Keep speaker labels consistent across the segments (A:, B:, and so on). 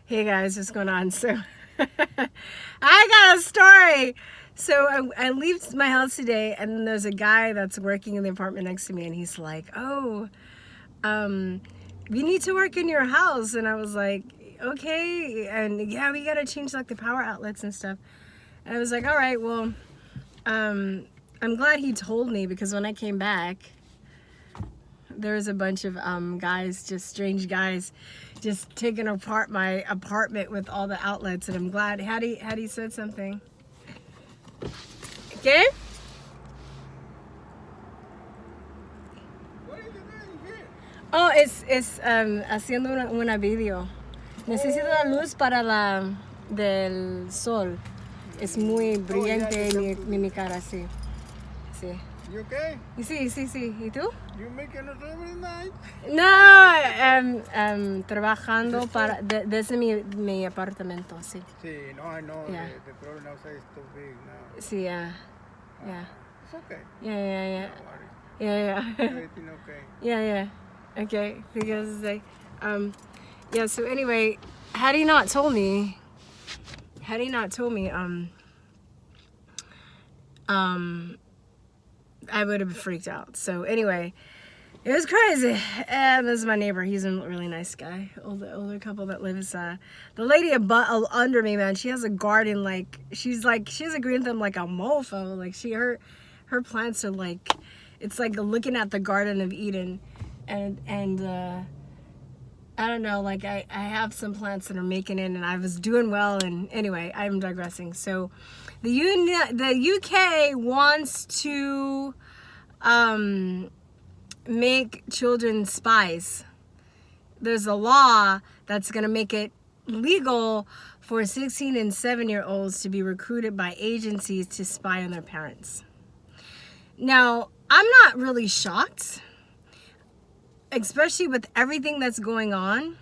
A: Hey guys, what's going on? So I got a story. So I leave my house today, and then there's a guy that's working in the apartment next to me, and he's like, "Oh, we need to work in your house." And I was like, "Okay." And yeah, we gotta change like the power outlets and stuff. And I was like, "All right, well, I'm glad he told me, because when I came back, there was a bunch of guys, just strange guys, just taking apart my apartment with all the outlets." And I'm glad Hattie said something. ¿Qué?
B: What are you doing here?
A: Oh, es haciendo una video. Necesito la luz para la del sol. Es muy brillante mi cara, sí. Sí.
B: You okay?
A: Sí. ¿Y tú?
B: You making us every night?
A: No, trabajando desde mi apartamento, sí.
B: Sí, no, I know.
A: Yeah.
B: The problem outside is too big now.
A: Sí, yeah.
B: It's okay.
A: Yeah.
B: No worries.
A: Yeah.
B: Everything okay.
A: Yeah. Okay, because yeah, so anyway, had he not told me, I would have freaked out. So anyway, it was crazy. And this is my neighbor. He's a really nice guy. Older couple that lives, the lady under me, man, she has a garden, like, she has a green thumb like a mofo. Like, her plants are like, it's like looking at the Garden of Eden. And I don't know, like, I have some plants that are making it, and I was doing well. And anyway, I'm digressing. So the UK wants to make children spies. There's a law that's going to make it legal for 16 and 7-year-olds to be recruited by agencies to spy on their parents. Now, I'm not really shocked, especially with everything that's going on.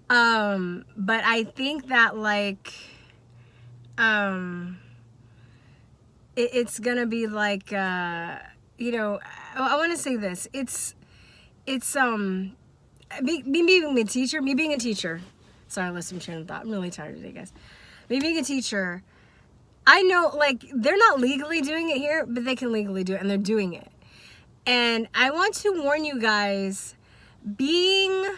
A: But I think that, like, it's gonna be like, you know, I want to say this. It's me being a teacher. Sorry, I lost some train of thought. I'm really tired today, guys. Me being a teacher, I know, like, they're not legally doing it here, but they can legally do it, and they're doing it. And I want to warn you guys, being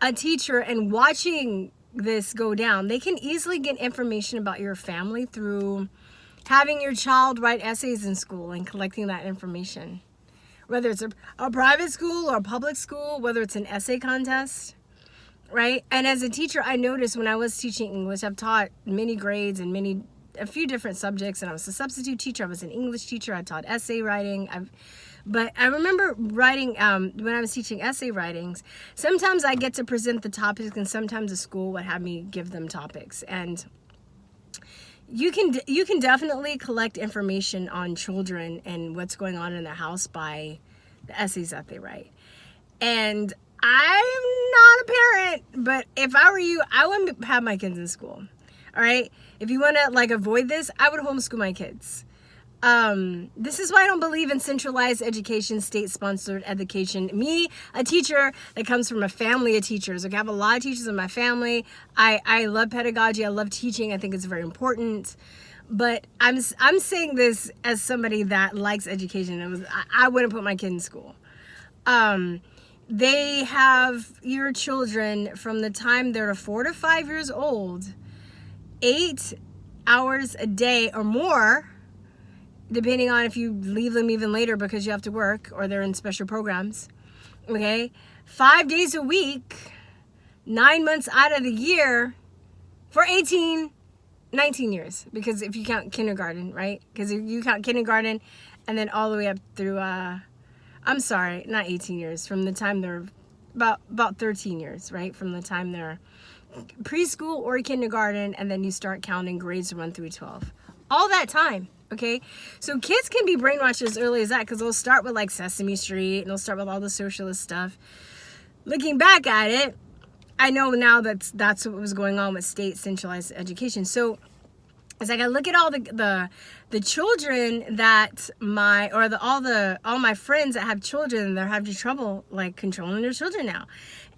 A: a teacher and watching this go down, they can easily get information about your family through having your child write essays in school and collecting that information. Whether it's a private school or a public school, whether it's an essay contest, right? And as a teacher, I noticed when I was teaching English, I've taught many grades and a few different subjects, and I was a substitute teacher, I was an English teacher, I taught essay writing. But I remember writing, when I was teaching essay writings, sometimes I get to present the topics, and sometimes the school would have me give them topics. And you can definitely collect information on children and what's going on in their house by the essays that they write. And I'm not a parent, but if I were you, I wouldn't have my kids in school. All right? If you want to, like, avoid this, I would homeschool my kids. This is why I don't believe in centralized education, state-sponsored education. Me, a teacher that comes from a family of teachers. Okay, I have a lot of teachers in my family. I love pedagogy. I love teaching. I think it's very important. But I'm saying this as somebody that likes education. I wouldn't put my kid in school. They have your children from the time they're 4 to 5 years old, 8 hours a day or more, depending on if you leave them even later because you have to work or they're in special programs, okay? 5 days a week, 9 months out of the year, for 19 years. Because if you count kindergarten, right? Because if you count kindergarten and then all the way up through, I'm sorry, not 18 years, from the time they're about 13 years, right? From the time they're preschool or kindergarten, and then you start counting grades 1 through 12. All that time. Okay, so kids can be brainwashed as early as that, because they'll start with like Sesame Street and they'll start with all the socialist stuff. Looking back at it, I know now that's what was going on with state centralized education. So It's like I look at all the children that all my friends that have children, they're having trouble like controlling their children now.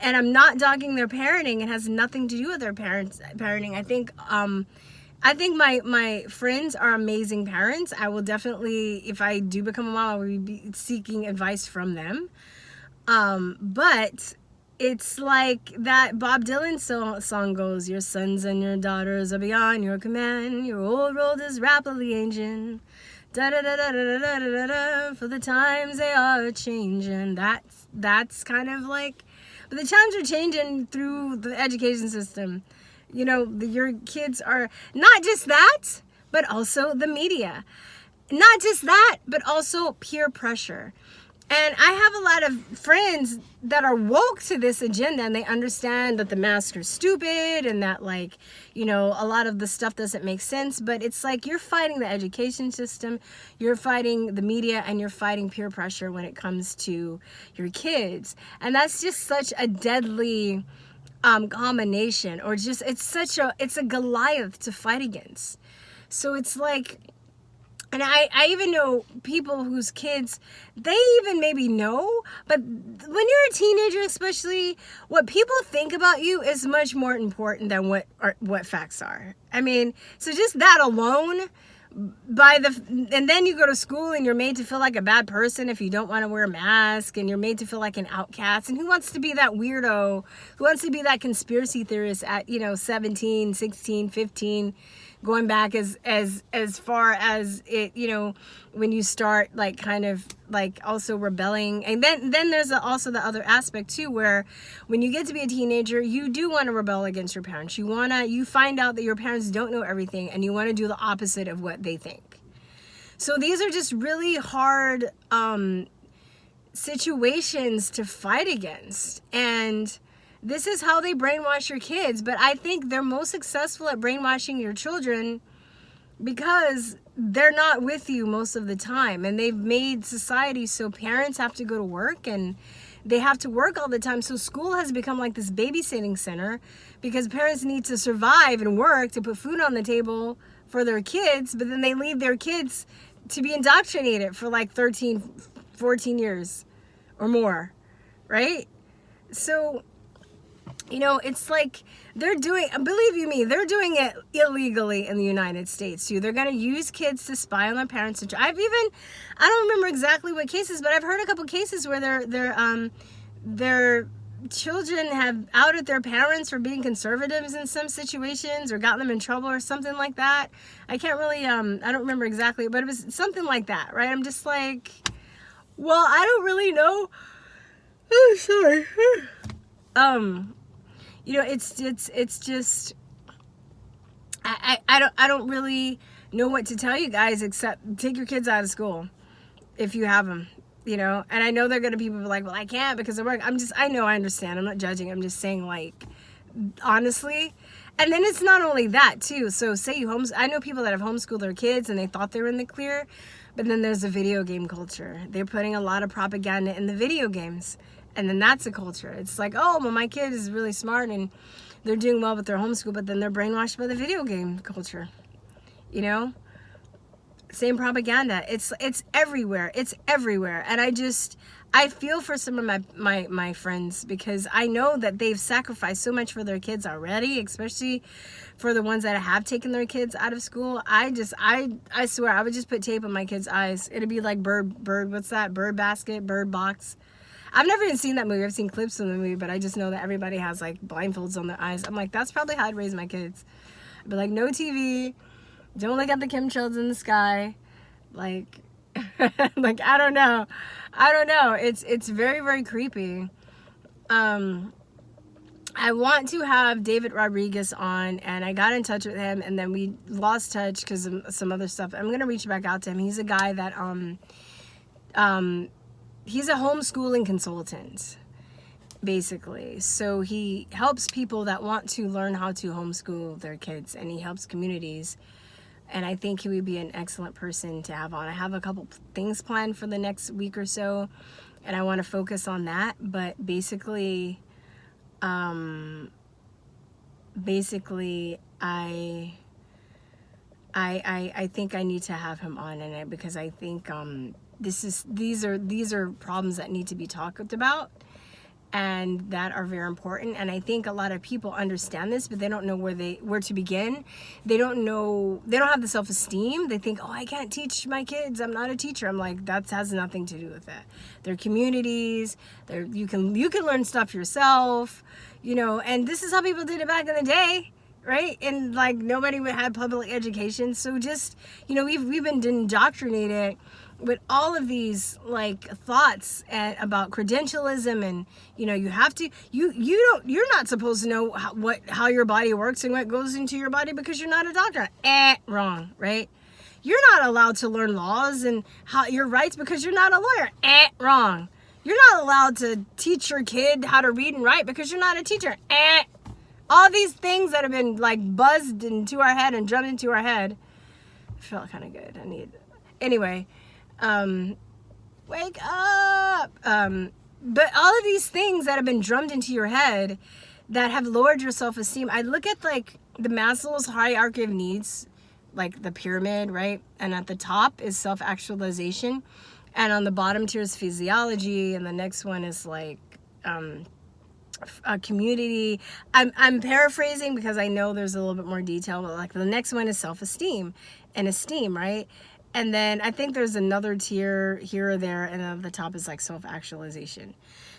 A: And I'm not dogging their parenting. It has nothing to do with their parenting. I think my friends are amazing parents. I will definitely, if I do become a mom, I will be seeking advice from them. But it's like that Bob Dylan song goes, your sons and your daughters are beyond your command. Your old world is rapidly aging. Da da da da da da da da. For the times they are changing. That's kind of like, but the times are changing through the education system. You know, your kids are not just that, but also the media. Not just that, but also peer pressure. And I have a lot of friends that are woke to this agenda, and they understand that the masks are stupid and that, like, you know, a lot of the stuff doesn't make sense. But it's like you're fighting the education system, you're fighting the media, and you're fighting peer pressure when it comes to your kids. And that's just such a deadly combination, or just it's a Goliath to fight against. So it's like, and I even know people whose kids, they even maybe know, but when you're a teenager and what people think about you is much more important than what facts are. I mean, so just that alone, and then you go to school and you're made to feel like a bad person if you don't want to wear a mask, and you're made to feel like an outcast. And who wants to be that weirdo? Who wants to be that conspiracy theorist at, 17, 16, 15, going back as far as it, when you start like kind of like also rebelling. And then there's also the other aspect too, where when you get to be a teenager, you do want to rebel against your parents. You find out that your parents don't know everything, and you want to do the opposite of what they think. So these are just really hard situations to fight against. And this is how they brainwash your kids. But I think they're most successful at brainwashing your children because they're not with you most of the time. And they've made society so parents have to go to work, and they have to work all the time. So school has become like this babysitting center because parents need to survive and work to put food on the table for their kids. But then they leave their kids to be indoctrinated for like 13, 14 years or more, right? So, it's like they're doing it illegally in the United States too. They're going to use kids to spy on their parents. I don't remember exactly what cases, but I've heard a couple cases where their children have outed their parents for being conservatives in some situations, or gotten them in trouble or something like that. I can't really, I don't remember exactly, but it was something like that, right? I'm just like, well, I don't really know. Oh, sorry. It's just, I don't really know what to tell you guys except take your kids out of school if you have them, and I know they're going to be people like, well, I can't because of work. I understand. I'm not judging. I'm just saying, like, honestly. And then it's not only that too. So say I know people that have homeschooled their kids and they thought they were in the clear, but then there's a video game culture. They're putting a lot of propaganda in the video games. And then that's a culture. It's like, oh, well, my kid is really smart and they're doing well with their homeschool, but then they're brainwashed by the video game culture. Same propaganda. It's everywhere. It's everywhere. And I feel for some of my friends, because I know that they've sacrificed so much for their kids already, especially for the ones that have taken their kids out of school. I swear, I would just put tape on my kids' eyes. It'd be like what's that? Bird basket, bird box. I've never even seen that movie. I've seen clips of the movie, but I just know that everybody has like blindfolds on their eyes. I'm like, that's probably how I'd raise my kids. But like, no TV, don't look at the chemtrails in the sky. Like, like, I don't know. It's very, very creepy. I want to have David Rodriguez on, and I got in touch with him, and then we lost touch because of some other stuff. I'm going to reach back out to him. He's a guy that, he's a homeschooling consultant, basically. So he helps people that want to learn how to homeschool their kids, and he helps communities. And I think he would be an excellent person to have on. I have a couple things planned for the next week or so, and I want to focus on that. But basically, I I think I need to have him on in it, because I think these are problems that need to be talked about, and that are very important. And I think a lot of people understand this, but they don't know where to begin. They don't have the self-esteem. They think, oh, I can't teach my kids, I'm not a teacher. I'm like, that has nothing to do with it. They're communities. You can learn stuff yourself, and this is how people did it back in the day, right? And like, nobody would have public education. So just, we've been indoctrinated with all of these like thoughts about credentialism, and you have to, you're not supposed to know how your body works and what goes into your body because you're not a doctor. Wrong, right? You're not allowed to learn laws and how your rights because you're not a lawyer. Wrong. You're not allowed to teach your kid how to read and write because you're not a teacher. All these things that have been like buzzed into our head and drummed into our head. I felt kind of good. Anyway, wake up. But all of these things that have been drummed into your head that have lowered your self-esteem. I look at like the Maslow's hierarchy of needs, like the pyramid, right? And at the top is self-actualization, and on the bottom tier is physiology, and the next one is like a community. I'm paraphrasing because I know there's a little bit more detail, but like the next one is self-esteem and esteem, right? And then I think there's another tier here or there, and then the top is like self-actualization.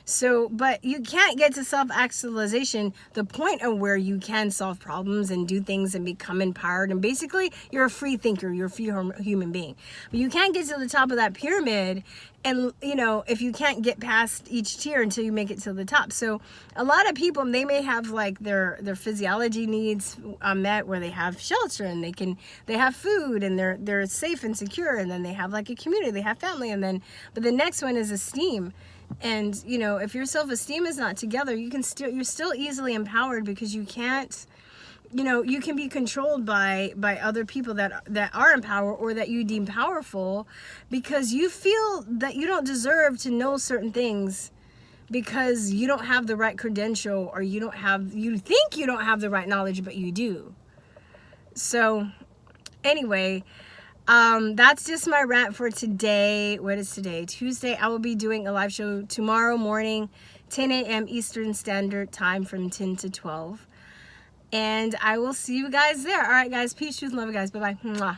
A: So, but you can't get to self-actualization, the point of where you can solve problems and do things and become empowered. And basically, you're a free thinker, you're a free human being. But you can't get to the top of that pyramid, and if you can't get past each tier until you make it to the top. So a lot of people, they may have like their physiology needs met, where they have shelter and they have food and they're safe and secure, and then they have like a community, they have family, but the next one is esteem. And if your self-esteem is not together, you're still easily empowered, because you can't, you can be controlled by other people that are in power or that you deem powerful, because you feel that you don't deserve to know certain things because you don't have the right credential, or you think you don't have the right knowledge, but you do. So anyway, that's just my rant for today. What is today? Tuesday. I will be doing a live show tomorrow morning, 10 a.m. Eastern Standard Time, from 10 to 12. And I will see you guys there. All right, guys. Peace, truth, and love, guys. Bye-bye. Mwah.